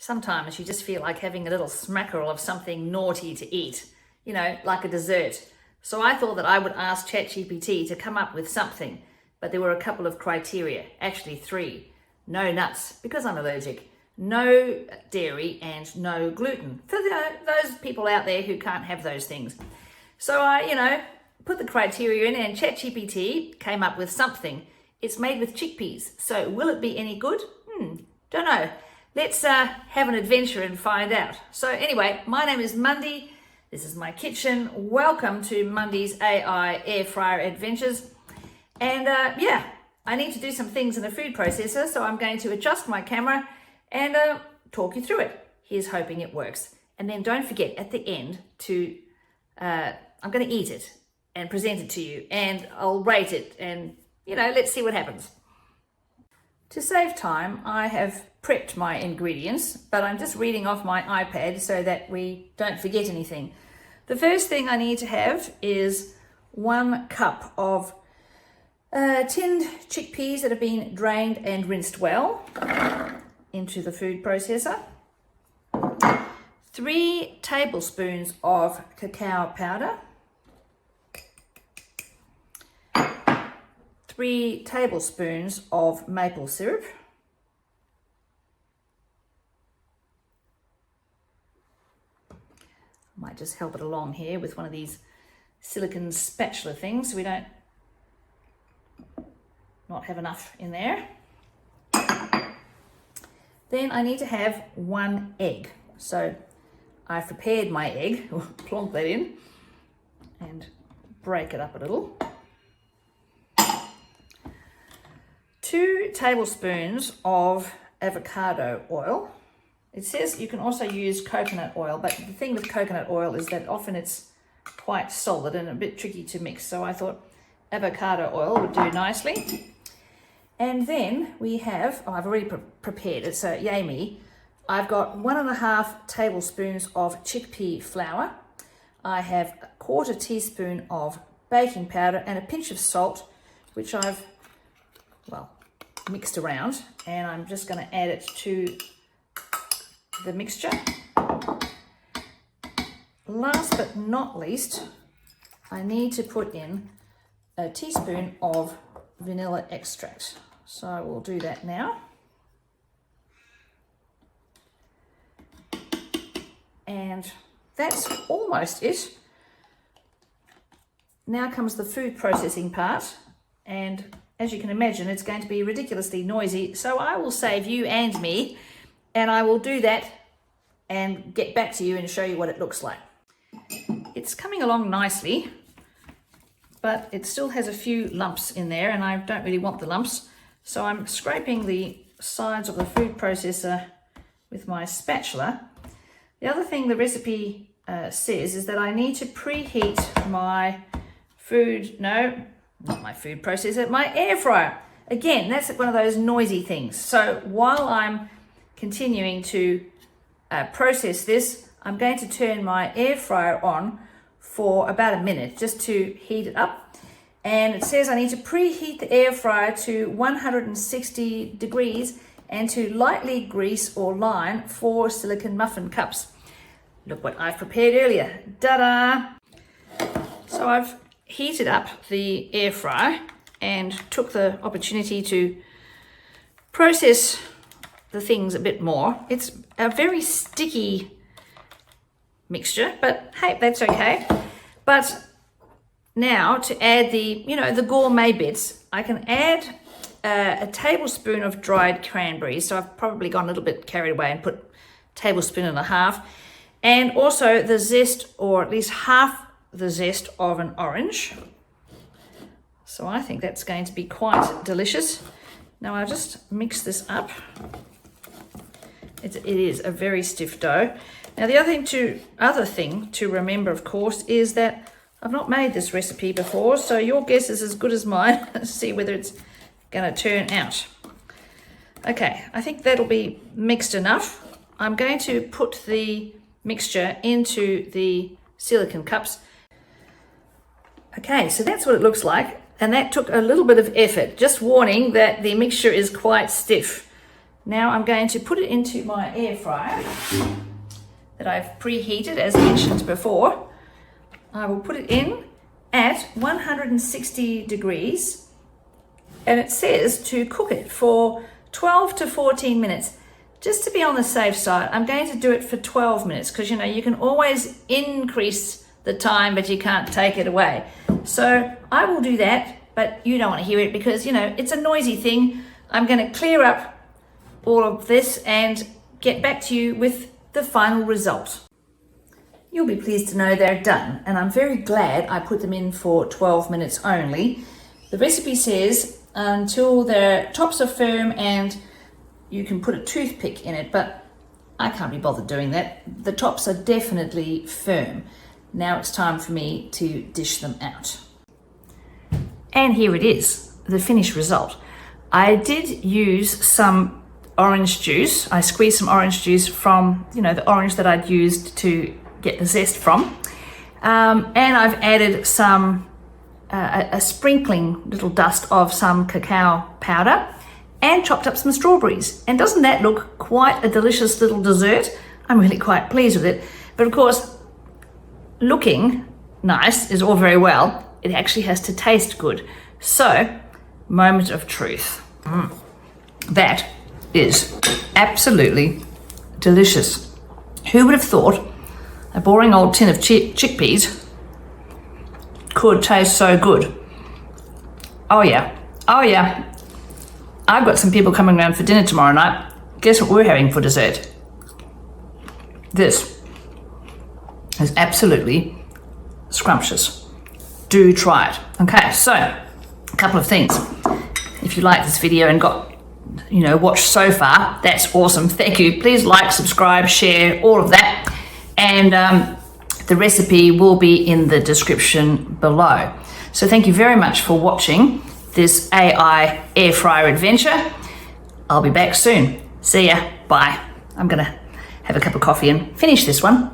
sometimes you just feel like having a little smackerel of something naughty to eat, you know, like a dessert. So I thought that I would ask ChatGPT to come up with something, but there were a couple of criteria, actually 3. No nuts, because I'm allergic, no dairy, and no gluten, for those people out there who can't have those things. So I, put the criteria in, and ChatGPT came up with something. It's made with chickpeas, so will it be any good? Don't know. Let's have an adventure and find out. So anyway, my name is Mundy. This is my kitchen. Welcome to Mundy's AI Air Fryer Adventures. And I need to do some things in the food processor, so I'm going to adjust my camera and talk you through it. Here's hoping it works. And then don't forget at the end to, I'm going to eat it and present it to you, and I'll rate it, and let's see what happens. To save time, I have prepped my ingredients, but I'm just reading off my iPad so that we don't forget anything. The first thing I need to have is 1 cup of tinned chickpeas that have been drained and rinsed well into the food processor. 3 tablespoons of cacao powder. 3 tablespoons of maple syrup. Might just help it along here with one of these silicone spatula things so we don't not have enough in there. Then I need to have 1 egg. So I've prepared my egg, plonk that in and break it up a little. 2 tablespoons of avocado oil. It says you can also use coconut oil, but the thing with coconut oil is that often it's quite solid and a bit tricky to mix. So I thought avocado oil would do nicely. And then we have, I've already prepared it, so yay me. I've got 1.5 tablespoons of chickpea flour. I have 1/4 teaspoon of baking powder and a pinch of salt, which I've, mixed around, and I'm just going to add it to the mixture. Last but not least, I need to put in a teaspoon of vanilla extract. So I will do that now. And that's almost it. Now comes the food processing part, and as you can imagine, it's going to be ridiculously noisy, so I will save you and me, and I will do that and get back to you and show you what it looks like. It's coming along nicely, but it still has a few lumps in there, and I don't really want the lumps, so I'm scraping the sides of the food processor with my spatula. The other thing the recipe says is that I need to preheat my my air fryer. Again, that's one of those noisy things. So while I'm continuing to process this, I'm going to turn my air fryer on for about a minute just to heat it up. And it says I need to preheat the air fryer to 160 degrees and to lightly grease or line 4 silicone muffin cups. Look what I've prepared earlier. Ta-da! So I've heated up the air fryer and took the opportunity to process the things a bit more. It's a very sticky mixture, but hey, that's okay. But now to add the gourmet bits, I can add a tablespoon of dried cranberries. So I've probably gone a little bit carried away and put a tablespoon and a half. And also the zest, or at least half the zest of an orange. So I think that's going to be quite delicious. Now I'll just mix this up. It is a very stiff dough. Now the other thing to remember, of course, is that I've not made this recipe before, so your guess is as good as mine to see whether it's going to turn out. Okay, I think that'll be mixed enough. I'm going to put the mixture into the silicone cups. Okay, so that's what it looks like, and that took a little bit of effort. Just warning that the mixture is quite stiff. Now I'm going to put it into my air fryer that I've preheated, as mentioned before. I will put it in at 160 degrees, and it says to cook it for 12 to 14 minutes. Just to be on the safe side, I'm going to do it for 12 minutes because, you know, you can always increase the time, but you can't take it away. So I will do that, but you don't want to hear it because, you know, it's a noisy thing. I'm going to clear up all of this and get back to you with the final result. You'll be pleased to know they're done, and I'm very glad I put them in for 12 minutes only. The recipe says until the tops are firm and you can put a toothpick in it, but I can't be bothered doing that. The tops are definitely firm. Now it's time for me to dish them out. And here it is, the finished result. I did use some orange juice. I squeezed some orange juice from, you know, the orange that I'd used to get the zest from. And I've added some, a sprinkling little dust of some cacao powder and chopped up some strawberries. And doesn't that look quite a delicious little dessert? I'm really quite pleased with it. But of course, looking nice is all very well. It actually has to taste good. So, moment of truth. That is absolutely delicious. Who would have thought a boring old tin of chickpeas could taste so good? Oh yeah, oh yeah. I've got some people coming around for dinner tomorrow night. Guess what we're having for dessert? This is absolutely scrumptious. Do try it. Okay, so a couple of things. If you like this video and got, you know, watched so far, that's awesome. Thank you. Please like, subscribe, share, all of that. And the recipe will be in the description below. So thank you very much for watching this AI air fryer adventure. I'll be back soon. See ya. Bye. I'm gonna have a cup of coffee and finish this one.